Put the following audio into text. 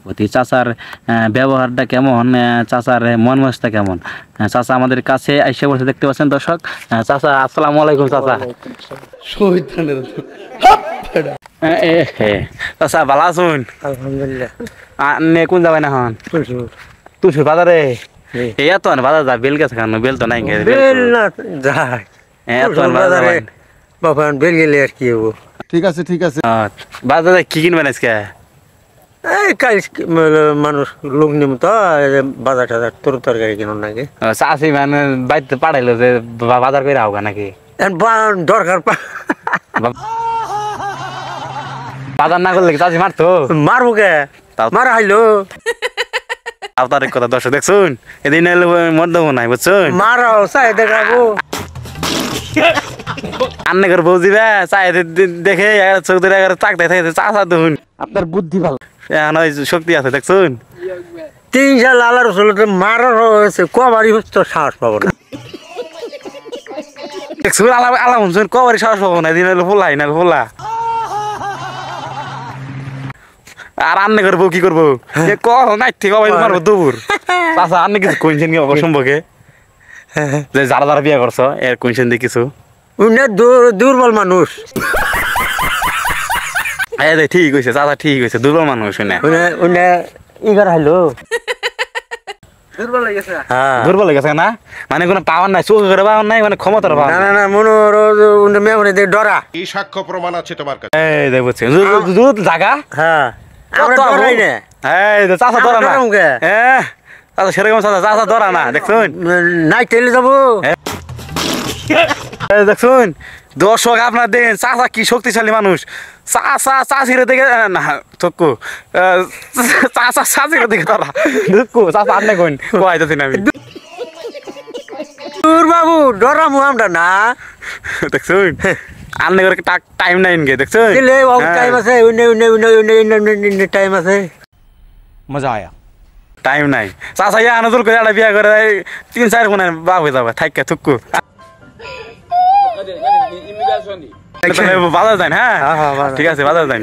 প্রতি চাচার ব্যবহারটা কেমন, চাচার মন মনসটা কেমন। চাচা আমাদের কাছে আইসা বসে দেখতে পাচ্ছেন দর্শক। চাচা আসসালামু আলাইকুম। চাচা চাচা ভালো আছুন? আলহামদুলিল্লাহ। নে কোন যাবেন এখন? তুই বাজারে এত বাজার যা বেল গেছে কেন? বেল তো নাই বেল না যায় এত বাজারে বাবা বেল গেলে আর কি হবো। ঠিক আছে ঠিক আছে। বাজারে কি কিনবেন আজকে? এই কাল মানুষ লোক নিম তো বাজার টাজার তোর তরকারি কিনুন নাকি। চাষি মানে বাড়িতে পাঠাইলো যে বাজার করে আওগা নাকি? দরকার বাজার না করলে চাষি মারতো? মারবো কে মারা হাইলো আপনার কথা দর্শক দেখছুন, এদিন এলো মধ্যম নাই বুঝছুন। মারাও চাই দেখাবো আন্নে করে বউ দিবে চাই দেখে চোখ ধরে চাকতে থাকে চাষা দেখুন। আপনার বুদ্ধি ভালো, শক্তি আছে দেখছুন। 3 সাল আল্লাহর রসুলতে মারার হয়েছে কবারই হচ্ছে সাহস পাবো না। দেখছুন আলা শুনছুন কবারই সাহস পাবো না। এদিন এলো ফোলা না ফোলা। আর আন্নে করবো কি করবো নাই ঠিক মারবো দুপুর। চাষা আন্নে কিছু কইছেন কি অসম্ভবকে যে যারা যারা বিয়ে করছো এর কইছেন দিয়ে কিছু? দুর্বল মানুষ। ঠিক হয়েছে চাচা, ঠিক হয়েছে, দুর্বল মানুষ শুনে ইগার হাইলো দুর্বল হয়ে গেছে না, মানে কোনো পাওয়ার নাই, চোখ করে পাওয়ার নাই, মানে ক্ষমতার পাওয়ার না না মনে মেমরি ডরা। এই সাক্ষ্য প্রমাণ আছে তোমার কাছে? এই দেখ বুঝছি জায়গা। হ্যাঁ আমরা ডরাই না। এই চাচা ধরা না, চাচা সেরকম চাচা ধরা না দেখছুন। নাই তেলে যাবো দেখছুন দর্শক আপনার দেন চাচা কি শক্তিশালী মানুষ। চাচা চাষিরে দেখে না থকু, চাচা চাষিরে দেখে ধরা দুঃখু। চাচা আপনি কোন কোয়াইতেছেন আমি দূর বাবু ডরামু আমরা না। দেখছুন আন্নে করে টাইম নাই গে দেখছুন। টাইম আছে টাইম আছে মজা আয়া টাইম নাই। চাচা ইয়া আনজুল করে একটা বিয়া করে 3-4 কোণে বাপ হয়ে যাবে থাইকা থুকু। বাজার যান, হ্যাঁ ঠিক আছে বাজার যান।